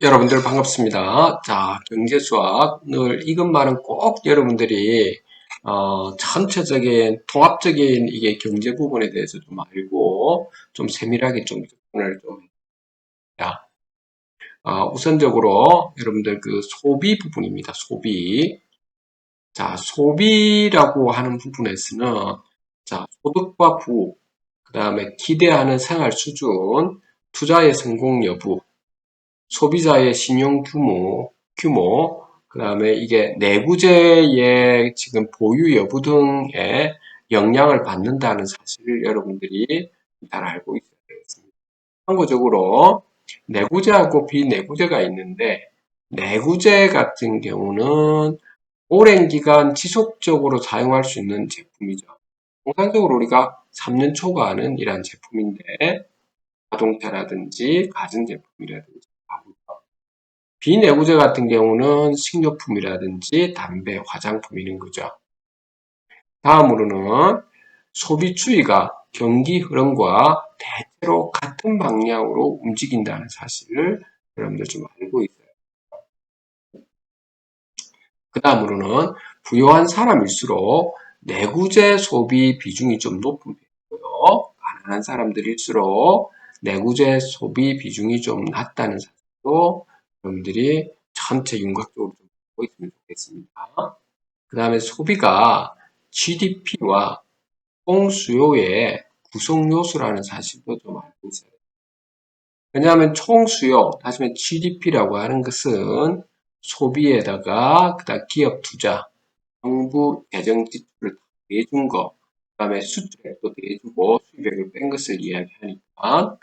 여러분들 반갑습니다. 자, 경제수학 늘 이것만은 꼭 여러분들이 전체적인 통합적인 이게 경제 부분에 대해서 좀 알고 좀 세밀하게 좀 접근을 좀 해야. 우선적으로 여러분들 그 소비 부분입니다. 소비. 자, 소비라고 하는 부분에서는 자, 소득과 부호, 그 다음에 기대하는 생활 수준, 투자의 성공 여부, 소비자의 신용 규모, 그 다음에 이게 내구재의 지금 보유 여부 등에 영향을 받는다는 사실을 여러분들이 잘 알고 있어야 되겠습니다. 참고적으로 내구재하고 비내구재가 있는데, 내구재 같은 경우는 오랜 기간 지속적으로 사용할 수 있는 제품이죠. 통상적으로 우리가 3년 초과하는 이러한 제품인데, 자동차라든지 가전제품이라든지 비내구재 같은 경우는 식료품이라든지 담배, 화장품이는 거죠. 다음으로는 소비 추이가 경기 흐름과 대체로 같은 방향으로 움직인다는 사실을 여러분들 좀 알고 있어요. 그 다음으로는 부유한 사람일수록 내구재 소비 비중이 좀 높은 편이고요. 가난한 사람들일수록 내구재 소비 비중이 좀 낮다는 사실도 여러분들이 전체 윤곽적으로 좀 보고 있으면 좋겠습니다. 그 다음에 소비가 GDP와 총수요의 구성 요소라는 사실도 좀 알고 있어요. 왜냐하면 총수요, 다시 말해 GDP라고 하는 것은 소비에다가 그다음 기업 투자, 정부 재정 지출을 대준 거, 그 다음에 수출액도 대주고 수입액을 뺀 것을 이야기하니까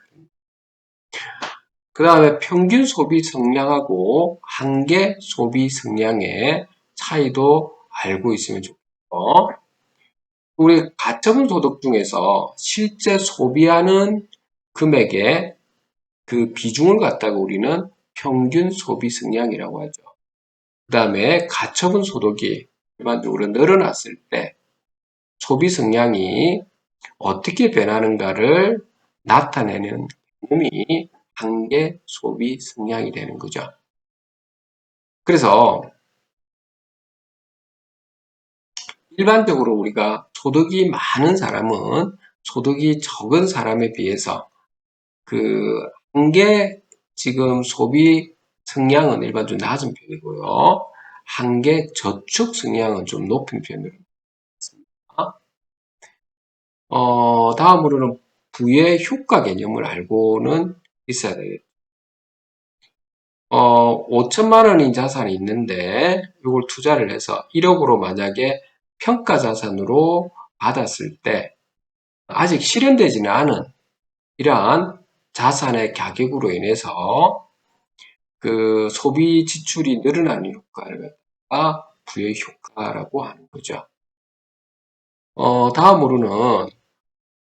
그 다음에 평균 소비 성량하고 한계 소비 성량의 차이도 알고 있으면 좋겠고 우리 가처분 소득 중에서 실제 소비하는 금액의 그 비중을 갖다가 우리는 평균 소비 성량이라고 하죠. 그 다음에 가처분 소득이 일반적으로 늘어났을 때 소비 성량이 어떻게 변하는가를 나타내는 개념이 한계 소비 성량이 되는 거죠. 그래서 일반적으로 우리가 소득이 많은 사람은 소득이 적은 사람에 비해서 그 한계 지금 소비 성량은 일반적으로 낮은 편이고요. 한계 저축 성량은 좀 높은 편으로 있습니다. 다음으로는 부의 효과 개념을 알고는 있어야 되겠죠. 5천만 원인 자산이 있는데 이걸 투자를 해서 1억으로 만약에 평가 자산으로 받았을 때 아직 실현되지는 않은 이러한 자산의 가격으로 인해서 그 소비 지출이 늘어나는 효과를 갖다가 부의 효과라고 하는 거죠. 다음으로는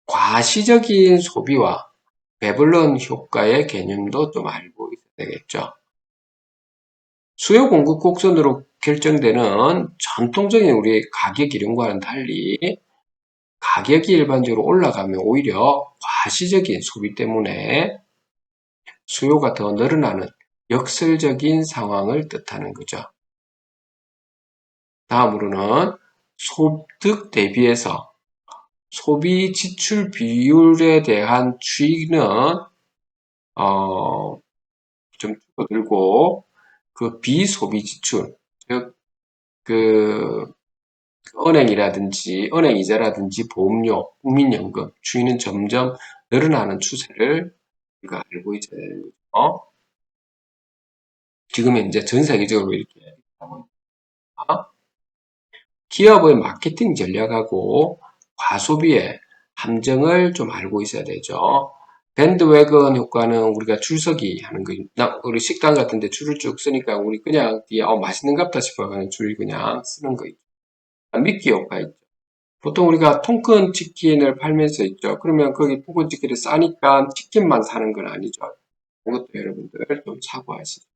과시적인 소비와 배블런 효과의 개념도 좀 알고 있어야 되겠죠. 수요 공급 곡선으로 결정되는 전통적인 우리 가격 이론과는 달리 가격이 일반적으로 올라가면 오히려 과시적인 소비 때문에 수요가 더 늘어나는 역설적인 상황을 뜻하는 거죠. 다음으로는 소득 대비해서 소비 지출 비율에 대한 추이는 좀 줄어들고 그 비소비 지출, 즉 그 은행 이자라든지 보험료, 국민연금 추이는 점점 늘어나는 추세를 우리가 알고 있어야 되는 거죠. 지금은 이제 전 세계적으로 이렇게 하고 있다. 기업의 마케팅 전략하고 과소비의 함정을 좀 알고 있어야 되죠. 밴드웨건 효과는 우리가 줄서기 하는 거, 우리 식당 같은 데 줄을 쭉 쓰니까 우리 그냥 맛있는갑다 싶어 그냥 줄 그냥 쓰는 거 있죠. 미끼 효과 있죠. 보통 우리가 통큰 치킨을 팔면서 있죠. 그러면 거기 통큰 치킨이 싸니까 치킨만 사는 건 아니죠. 그것도 여러분들 좀 참고하시죠.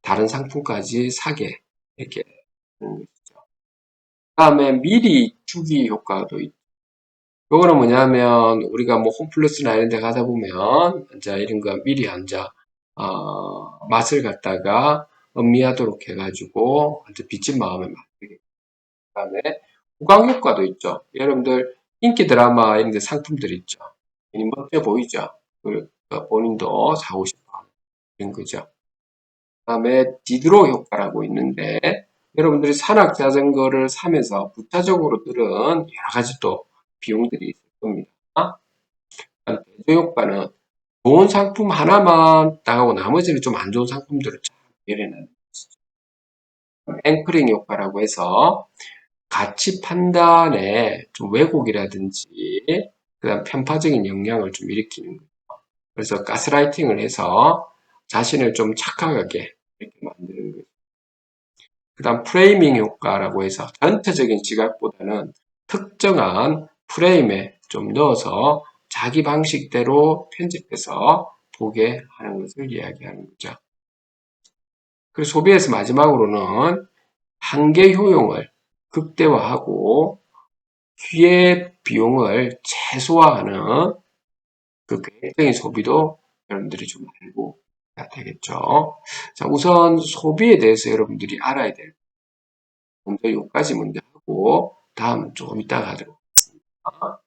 다른 상품까지 사게 이렇게 하는 것이죠. 다음에 미리 주기 효과도 있죠. 요거는 뭐냐면 우리가 뭐 홈플러스나 이런 데 가다 보면 이제 이런 거 미리 앉아 맛을 갖다가 음미하도록 해가지고 아주 빚진 마음에 만들게. 그다음에 후광 효과도 있죠. 여러분들 인기 드라마 이런 데 상품들 있죠. 멋져 보이죠. 본인도 사고 싶어 하는 그런 거죠. 그다음에 디드로 효과라고 있는데 여러분들이 산악 자전거를 사면서 부차적으로 들은 여러 가지 또 비용들이 있을 겁니다. 대조 효과는 좋은 상품 하나만 나가고 나머지는 좀 안 좋은 상품들을 잘 배려해내는 앵커링 효과라고 해서 가치 판단에 좀 왜곡이라든지 그다음 편파적인 영향을 좀 일으키는 거예요. 그래서 가스라이팅을 해서 자신을 좀 착각하게 이렇게 만드는 거예요. 그다음 프레이밍 효과라고 해서 전체적인 지각보다는 특정한 프레임에 좀 넣어서 자기 방식대로 편집해서 보게 하는 것을 이야기하는 거죠. 그리고 소비에서 마지막으로는 한계 효용을 극대화하고 기회 비용을 최소화하는 그 계획적인 소비도 여러분들이 좀 알고 해야 되겠죠. 자, 우선 소비에 대해서 여러분들이 알아야 될 먼저 요까지 먼저 하고 다음 조금 이따가 하도록 하겠습니다.